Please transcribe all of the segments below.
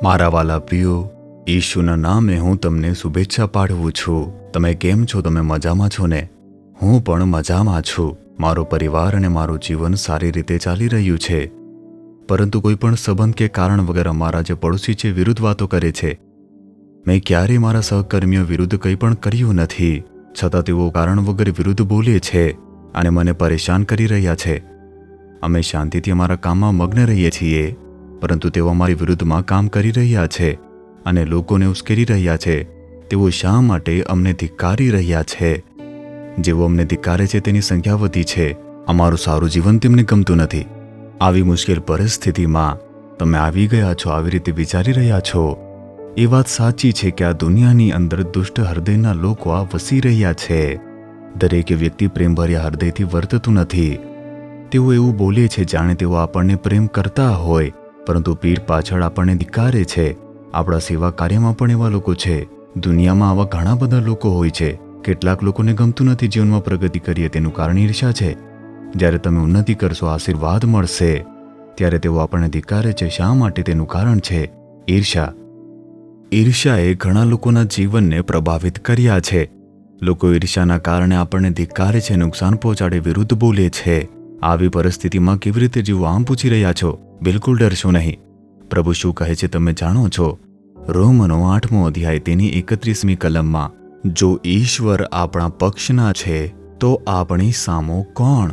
મારા વાલા પ્રિયો, ઈશુના નામે હું તમને શુભેચ્છા પાઠવું છું. તમે કેમ છો? તમે મજામાં છો ને? હું પણ મજામાં છું. મારો પરિવાર અને મારું જીવન સારી રીતે ચાલી રહ્યું છે. પરંતુ કોઈ પણ સંબંધ કે કારણ વગર અમારા જે પડોશી છે વિરુદ્ધ વાતો કરે છે. મેં ક્યારેય મારા સહકર્મીઓ વિરુદ્ધ કંઈ પણ કર્યું નથી, છતાં તેઓ કારણ વગર વિરુદ્ધ બોલે છે અને મને પરેશાન કરી રહ્યા છે. અમે શાંતિથી અમારા કામમાં મગ્ન રહીએ છીએ, પરંતુ તેઓ અમારી વિરુદ્ધમાં કામ કરી રહ્યા છે અને લોકોને ઉશ્કેરી રહ્યા છે. તેઓ શા માટે અમને ધિક્કારી રહ્યા છે? જેઓ અમને ધિક્કારે છે તેની સંખ્યા વધી છે. અમારું સારું જીવન તેમને ગમતું નથી. આવી મુશ્કેલ પરિસ્થિતિમાં તમે આવી ગયા છો, આવી રીતે વિચારી રહ્યા છો. એ વાત સાચી છે કે આ દુનિયાની અંદર દુષ્ટ હૃદયના લોકો આ વસી રહ્યા છે. દરેક વ્યક્તિ પ્રેમભર્યા હૃદયથી વર્તતું નથી. તેઓ એવું બોલે છે જાણે તેઓ આપણને પ્રેમ કરતા હોય, પરંતુ પીઠ પાછળ આપણને ધિક્કારે છે. આપણા સેવા કાર્યમાં પણ એવા લોકો છે. દુનિયામાં આવા ઘણા બધા લોકો હોય છે. કેટલાક લોકોને ગમતું નથી જીવનમાં પ્રગતિ કરીએ, તેનું કારણ ઈર્ષ્યા છે. જ્યારે તમે ઉન્નતિ કરશો, આશીર્વાદ મળશે, ત્યારે તેઓ આપણને ધિક્કારે છે. શા માટે? તેનું કારણ છે ઈર્ષ્યા. ઈર્ષ્યાએ ઘણા લોકોના જીવનને પ્રભાવિત કર્યા છે. લોકો ઈર્ષ્યાના કારણે આપણને ધિક્કારે છે, નુકસાન પહોંચાડે, વિરુદ્ધ બોલે છે. આવી પરિસ્થિતિમાં કેવી રીતે જીવવું આમ પૂછી રહ્યા છો? બિલકુલ ડરશો નહીં. પ્રભુ શું કહે છે તમે જાણો છો? રોમનો 8મો અધ્યાય તેની 31મી કલમમાં, જો ઈશ્વર આપણા પક્ષના છે તો આપણી સામો કોણ?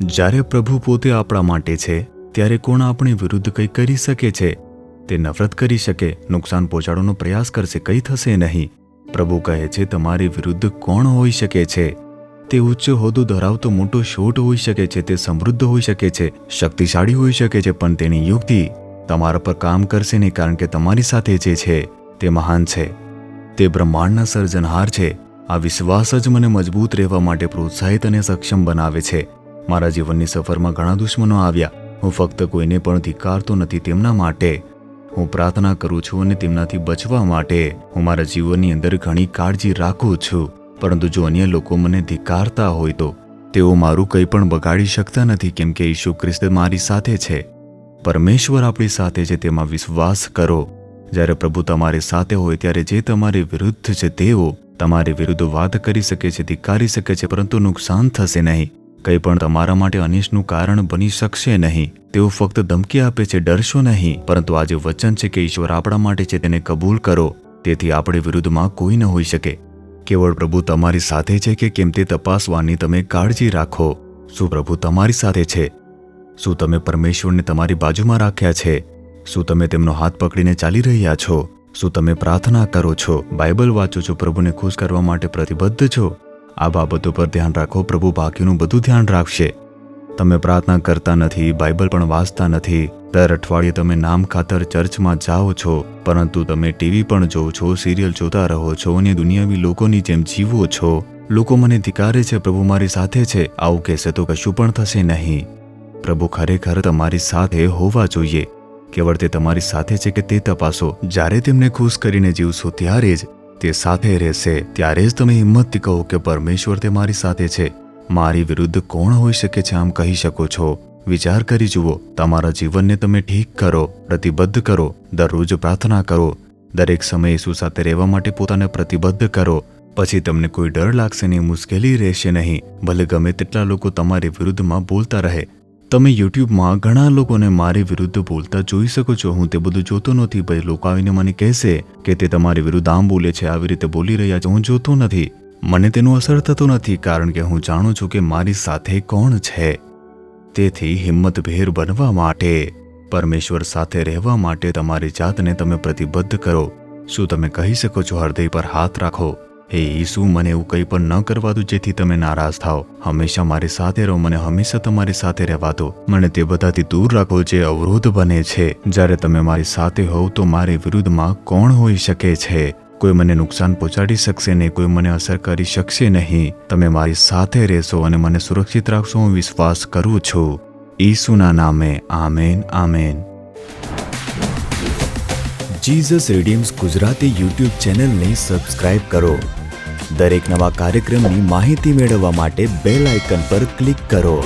જ્યારે પ્રભુ પોતે આપણા માટે છે, ત્યારે કોણ આપણી વિરુદ્ધ કંઈ કરી શકે છે? તે નફરત કરી શકે, નુકસાન પહોંચાડવાનો પ્રયાસ કરશે, કંઈ થશે નહીં. પ્રભુ કહે છે તમારી વિરુદ્ધ કોણ હોઈ શકે છે? તે ઉચ્ચ હોદ્દો ધરાવતો મોટો શોટ હોઈ શકે છે, તે સમૃદ્ધ હોઈ શકે છે, શક્તિશાળી હોઈ શકે છે, પણ તેની યુક્તિ તમારા પર કામ કરશે નહીં, કારણ કે તમારી સાથે જે છે તે મહાન છે. તે બ્રહ્માંડના સર્જનહાર છે. આ વિશ્વાસ જ મને મજબૂત રહેવા માટે પ્રોત્સાહિત અને સક્ષમ બનાવે છે. મારા જીવનની સફરમાં ઘણા દુશ્મનો આવ્યા. હું ફક્ત કોઈને પણ ધિક્કારતો નથી. તેમના માટે હું પ્રાર્થના કરું છું અને તેમનાથી બચવા માટે હું મારા જીવનની અંદર ઘણી કાળજી રાખું છું. પરંતુ જો અન્ય લોકો મને ધિક્કારતા હોય તો તેઓ મારું કંઈ પણ બગાડી શકતા નથી, કેમ કે ઈસુ ખ્રિસ્ત મારી સાથે છે. પરમેશ્વર આપણી સાથે છે, તેમાં વિશ્વાસ કરો. જ્યારે પ્રભુ તમારી સાથે હોય ત્યારે જે તમારી વિરુદ્ધ છે તેઓ તમારી વિરુદ્ધ વાત કરી શકે છે, ધિક્કારી શકે છે, પરંતુ નુકસાન થશે નહીં. કંઈ પણ તમારા માટે અનિષ્ટનું કારણ બની શકશે નહીં. તેઓ ફક્ત ધમકી આપે છે, ડરશો નહીં. પરંતુ આજે વચન છે કે ઈશ્વર આપણા માટે છે, તેને કબૂલ કરો. તેથી આપણી વિરુદ્ધમાં કોઈ ન હોઈ શકે. કેવળ પ્રભુ તમારી સાથે છે કે કેમ તે તપાસવાની તમે કાળજી રાખો. શું પ્રભુ તમારી સાથે છે? શું તમે પરમેશ્વરને તમારી બાજુમાં રાખ્યા છે? શું તમે તેમનો હાથ પકડીને ચાલી રહ્યા છો? શું તમે પ્રાર્થના કરો છો, બાઇબલ વાંચો છો, પ્રભુને ખુશ કરવા માટે પ્રતિબદ્ધ છો? આ બાબતો પર ધ્યાન રાખો. પ્રભુ બાકીનું બધું ધ્યાન રાખશે. તમે પ્રાર્થના કરતા નથી, બાઇબલ પણ વાંચતા નથી. દર અઠવાડિયે તમે નામ ખાતર ચર્ચમાં જાઓ છો, પરંતુ તમે ટીવી પણ જોવો છો, સિરિયલ જોતા રહો છો અને દુનિયાવી લોકોની જેમ જીવો છો. લોકો મને ધિક્કારે છે, પ્રભુ મારી સાથે છે, આવું કહેશે તો કશું પણ થશે નહીં. પ્રભુ ખરેખર તમારી સાથે હોવા જોઈએ. કેવળ તે તમારી સાથે છે કે તે તપાસો. જ્યારે તેમને ખુશ કરીને જીવશો ત્યારે જ તે સાથે રહેશે. ત્યારે જ તમે હિંમતથી કહો કે પરમેશ્વર તે મારી સાથે છે. મારી વિરુદ્ધ કોણ હોઈ શકે છે આમ કહી શકો છો. વિચાર કરી જુઓ. તમારા જીવનને તમે ઠીક કરો, પ્રતિબદ્ધ કરો, દરરોજ પ્રાર્થના કરો, દરેક સમયે ઈસુ સાથે રહેવા માટે પોતાને પ્રતિબદ્ધ કરો. પછી તમને કોઈ ડર લાગશે નહીં, મુશ્કેલી રહેશે નહીં. ભલે ગમે તેટલા લોકો તમારી વિરુદ્ધમાં બોલતા રહે. તમે યુટ્યુબમાં ઘણા લોકોને મારી વિરુદ્ધ બોલતા જોઈ શકો છો. હું તે બધું જોતો નથી. ભાઈ લોકો આવીને મને કહેશે કે તે તમારી વિરુદ્ધ આમ બોલે છે, આવી રીતે બોલી રહ્યા છે. હું જોતો નથી. મને તેનો અસર થતો નથી, કારણ કે હું જાણું છું કે મારી સાથે કોણ છે. તેથી હિંમતભેર બનવા માટે, પરમેશ્વર સાથે રહેવા માટે તમારી જાતને તમે પ્રતિબદ્ધ કરો. શું તમે કહી શકો છો? હૃદય પર હાથ રાખો. હે ઈસુ, મને એવું કંઈ પણ ન કરવા દો જેથી તમે નારાજ થાઓ. હંમેશા મારી સાથે રહો. મને હંમેશા તમારી સાથે રહેવા દો. મને તે બધાથી દૂર રાખો જે અવરોધ બને છે. જ્યારે તમે મારી સાથે હોવ તો મારી વિરુદ્ધમાં કોણ હોઈ શકે છે? કોઈ મને નુકસાન પહોંચાડી શકશે નહીં, કોઈ મને અસર કરી શકશે નહીં. તમે મારી સાથે રહેશો અને મને સુરક્ષિત રાખશો. હું વિશ્વાસ કરું છું. ઈસુના નામે amen, amen. Jesus redeems Gujarati YouTube ચેનલને સબસ્ક્રાઇબ કરો. દરેક નવા કાર્યક્રમની માહિતી મેળવવા માટે બેલ આઇકન પર ક્લિક કરો.